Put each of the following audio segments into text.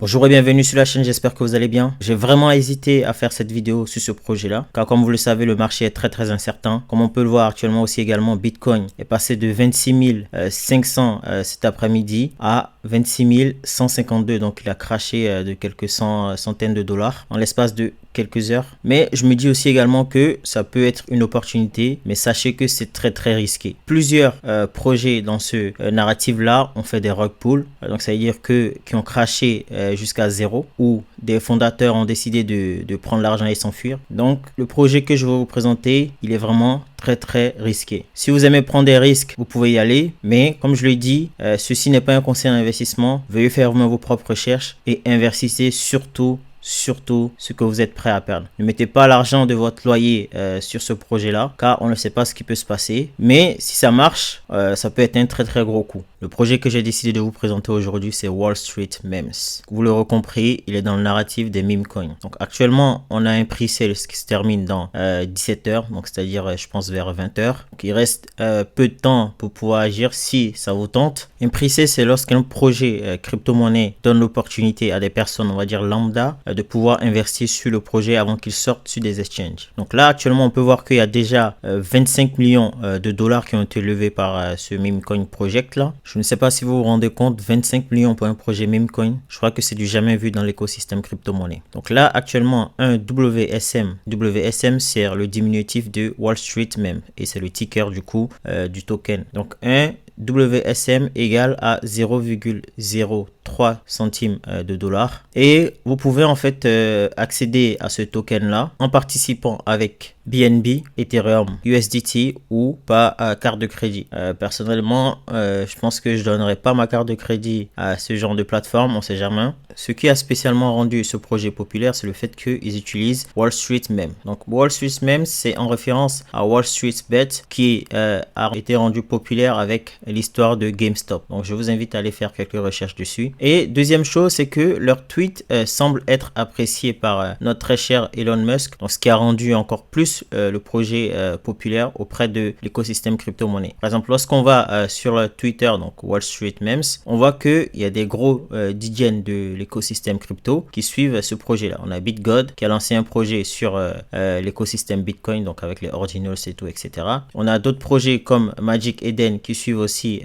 Bonjour et bienvenue sur la chaîne, j'espère que vous allez bien. J'ai vraiment hésité à faire cette vidéo sur ce projet-là, car comme vous le savez, le marché est très incertain. Comme on peut le voir actuellement aussi également, Bitcoin est passé de 26 500 cet après-midi à 26 152, donc il a craché de quelques centaines de dollars en l'espace de quelques heures. Mais je me dis aussi également que ça peut être une opportunité, mais sachez que c'est très risqué. Plusieurs projets dans ce narratif-là ont fait des rug pulls, donc ça veut dire que qui ont craché jusqu'à zéro, ou des fondateurs ont décidé de prendre l'argent et s'enfuir. Donc le projet que je vais vous présenter, il est vraiment très risqué. Si vous aimez prendre des risques, vous pouvez y aller, mais comme je l'ai dit, ceci n'est pas un conseil d'investissement. Veuillez faire vos propres recherches et investissez surtout ce que vous êtes prêt à perdre. Ne mettez pas l'argent de votre loyer sur ce projet-là, car on ne sait pas ce qui peut se passer. Mais si ça marche, ça peut être un très gros coup. Le projet que j'ai décidé de vous présenter aujourd'hui, c'est Wall Street Memes. Vous l'aurez compris, il est dans le narratif des meme coins. Donc actuellement, on a un prix sales qui se termine dans 17 heures, donc c'est-à-dire je pense vers 20 heures. Donc il reste peu de temps pour pouvoir agir si ça vous tente. Un prix sales, c'est lorsqu'un projet crypto-monnaie donne l'opportunité à des personnes, on va dire lambda, de pouvoir investir sur le projet avant qu'il sorte sur des exchanges. Donc là, actuellement, on peut voir qu'il y a déjà 25 millions de dollars qui ont été levés par ce meme coin project là. Je ne sais pas si vous vous rendez compte, 25 millions pour un projet meme coin. Je crois que c'est du jamais vu dans l'écosystème crypto-monnaie. Donc là, actuellement, un WSM. WSM, c'est le diminutif de Wall Street Meme et c'est le ticker du coup du token. Donc un WSM égale à 0,03 centimes de dollars. Et vous pouvez en fait accéder à ce token là en participant avec BNB, Ethereum, USDT ou pas carte de crédit. Personnellement, je pense que je donnerai pas ma carte de crédit à ce genre de plateforme, on sait jamais. Ce qui a spécialement rendu ce projet populaire, c'est le fait qu'ils utilisent Wall Street Meme. Donc Wall Street Meme, c'est en référence à Wall Street Bet qui a été rendu populaire avec l'histoire de GameStop. Donc je vous invite à aller faire quelques recherches dessus. Et deuxième chose, c'est que leur tweet semble être apprécié par notre très cher Elon Musk, donc ce qui a rendu encore plus le projet populaire auprès de l'écosystème crypto-monnaie. Par exemple, lorsqu'on va sur Twitter, donc Wall Street Memes, on voit qu'il y a des gros DJs de l'écosystème crypto qui suivent ce projet-là. On a BitGod qui a lancé un projet sur l'écosystème Bitcoin, donc avec les ordinals et tout, etc. On a d'autres projets comme Magic Eden qui suivent aussi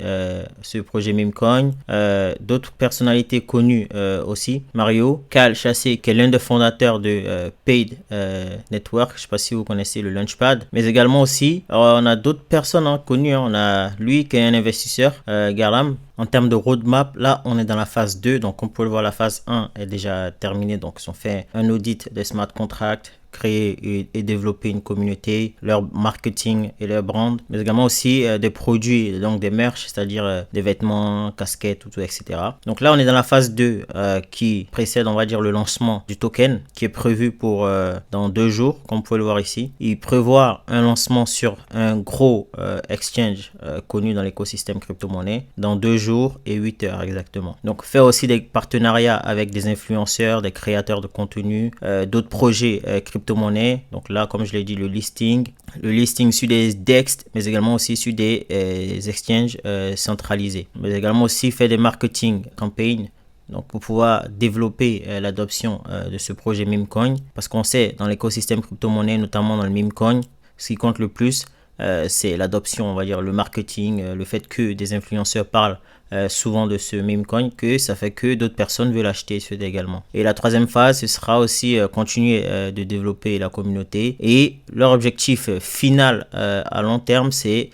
ce projet Memecoin. D'autres personnalités connues aussi. Mario, Cal Chassé, qui est l'un des fondateurs de Paid Network. Je ne sais pas si vous connaissez le Launchpad, mais également aussi on a d'autres personnes connues. On a lui qui est un investisseur, Garlam. En termes de roadmap, là on est dans la phase 2, donc on peut le voir, la phase 1 est déjà terminée, donc ils ont fait un audit des smart contracts, créer et développer une communauté, leur marketing et leur brand, mais également aussi des produits, donc des merch, c'est-à-dire des vêtements, casquettes, tout, etc. Donc là, on est dans la phase 2 qui précède, on va dire, le lancement du token qui est prévu pour dans 2 jours, comme vous pouvez le voir ici. Il prévoit un lancement sur un gros exchange connu dans l'écosystème crypto-monnaie dans 2 jours et 8 heures exactement. Donc faire aussi des partenariats avec des influenceurs, des créateurs de contenu, d'autres projets crypto-monnaie. Donc là, comme je l'ai dit, le listing sur des DEX, mais également aussi sur des exchanges centralisés. Mais également aussi faire des marketing campaigns, donc pour pouvoir développer l'adoption de ce projet Memecoin, parce qu'on sait dans l'écosystème crypto-monnaie, notamment dans le Memecoin, ce qui compte le plus, c'est l'adoption, on va dire, le marketing, le fait que des influenceurs parlent souvent de ce meme coin, que ça fait que d'autres personnes veulent acheter ce également. Et la troisième phase, ce sera aussi continuer de développer la communauté, et leur objectif final à long terme, c'est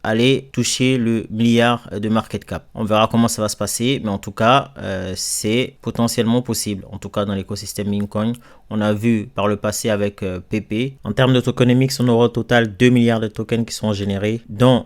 aller toucher le milliard de market cap. On verra comment ça va se passer, mais en tout cas c'est potentiellement possible. En tout cas dans l'écosystème meme coin, on a vu par le passé avec PP. En termes de tokenomics, on aura au total 2 milliards de tokens qui sont générés, dont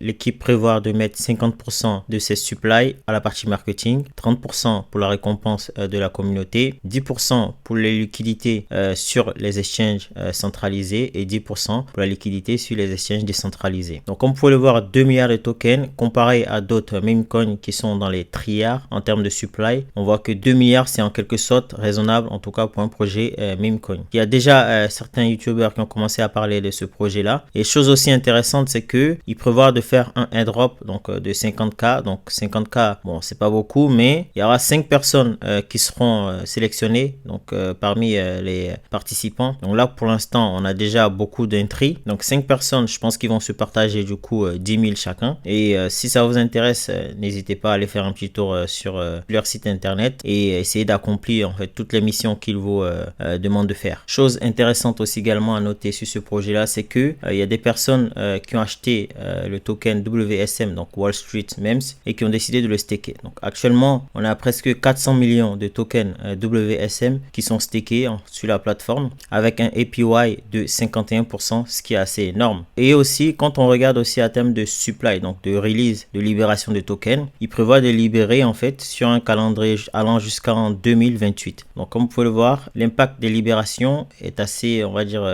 l'équipe prévoit de mettre 50% de ces supplies à la partie marketing, 30% pour la récompense de la communauté, 10% pour les liquidités sur les exchanges centralisés et 10% pour la liquidité sur les exchanges décentralisés. Donc comme vous pouvez le voir, 2 milliards de tokens comparé à d'autres meme coins qui sont dans les trilliards en termes de supply. On voit que 2 milliards c'est en quelque sorte raisonnable, en tout cas pour un projet meme coin. Il y a déjà certains youtubeurs qui ont commencé à parler de ce projet là, et chose aussi intéressante, c'est que ils prévoient de faire un airdrop donc de 50K, donc donc 50K, bon, c'est pas beaucoup, mais il y aura 5 personnes qui seront sélectionnées donc parmi les participants. Donc là, pour l'instant, on a déjà beaucoup d'entries. Donc 5 personnes, je pense qu'ils vont se partager du coup 10 000 chacun. Et si ça vous intéresse, n'hésitez pas à aller faire un petit tour sur leur site internet et essayer d'accomplir en fait toutes les missions qu'ils vous demandent de faire. Chose intéressante aussi également à noter sur ce projet-là, c'est que il y a des personnes qui ont acheté le token WSM, donc Wall Street Memes, et qui ont décidé de le staker. Donc actuellement, on a presque 400 millions de tokens WSM qui sont stakés sur la plateforme avec un APY de 51%, ce qui est assez énorme. Et aussi, quand on regarde aussi à terme de supply, donc de release, de libération de tokens, il prévoit de libérer en fait sur un calendrier allant jusqu'en 2028. Donc comme vous pouvez le voir, l'impact des libérations est assez, on va dire,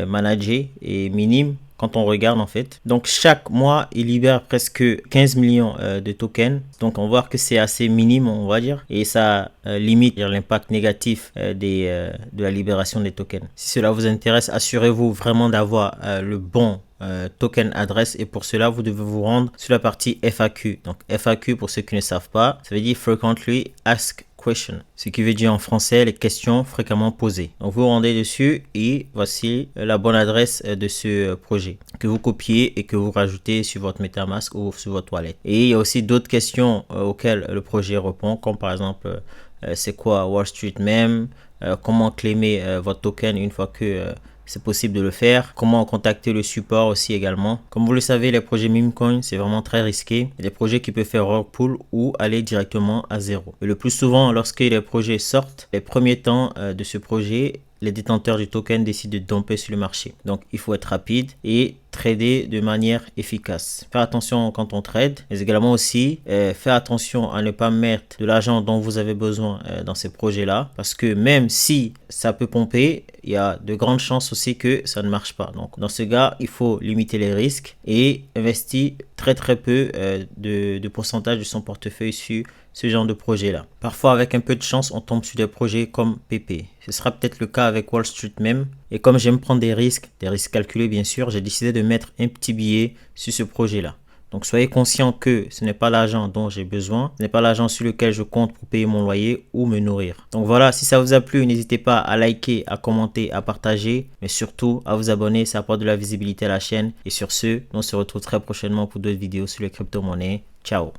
managé et minime quand on regarde en fait. Donc chaque mois, il libère presque 15 millions de tokens. Donc on voit que c'est assez minime, on va dire, et ça limite l'impact négatif de la libération des tokens. Si cela vous intéresse, assurez-vous vraiment d'avoir le bon token adresse, et pour cela vous devez vous rendre sur la partie FAQ. Donc FAQ, pour ceux qui ne savent pas, ça veut dire Frequently Asked Question, ce qui veut dire en français les questions fréquemment posées. Donc vous rendez dessus et voici la bonne adresse de ce projet que vous copiez et que vous rajoutez sur votre MetaMask ou sur votre wallet. Et il y a aussi d'autres questions auxquelles le projet répond, comme par exemple c'est quoi Wall Street Meme, comment claimer votre token une fois que c'est possible de le faire. Comment contacter le support aussi également. Comme vous le savez, les projets memecoin, c'est vraiment très risqué. Il y a des projets qui peuvent faire rug pull ou aller directement à zéro. Et le plus souvent, lorsque les projets sortent, les premiers temps de ce projet, les détenteurs du token décident de dumper sur le marché. Donc, il faut être rapide et trader de manière efficace. Faire attention quand on trade, mais également aussi faire attention à ne pas mettre de l'argent dont vous avez besoin dans ces projets-là, parce que même si ça peut pomper, il y a de grandes chances aussi que ça ne marche pas. Donc, dans ce cas, il faut limiter les risques et investir très peu de pourcentage de son portefeuille sur ce genre de projet là. Parfois, avec un peu de chance, on tombe sur des projets comme PP. Ce sera peut-être le cas avec Wall Street Meme. Et comme j'aime prendre des risques calculés bien sûr, j'ai décidé de mettre un petit billet sur ce projet là. Donc soyez conscient que ce n'est pas l'argent dont j'ai besoin, ce n'est pas l'argent sur lequel je compte pour payer mon loyer ou me nourrir. Donc voilà, si ça vous a plu, n'hésitez pas à liker, à commenter, à partager, mais surtout à vous abonner, ça apporte de la visibilité à la chaîne. Et sur ce, on se retrouve très prochainement pour d'autres vidéos sur les crypto-monnaies. Ciao!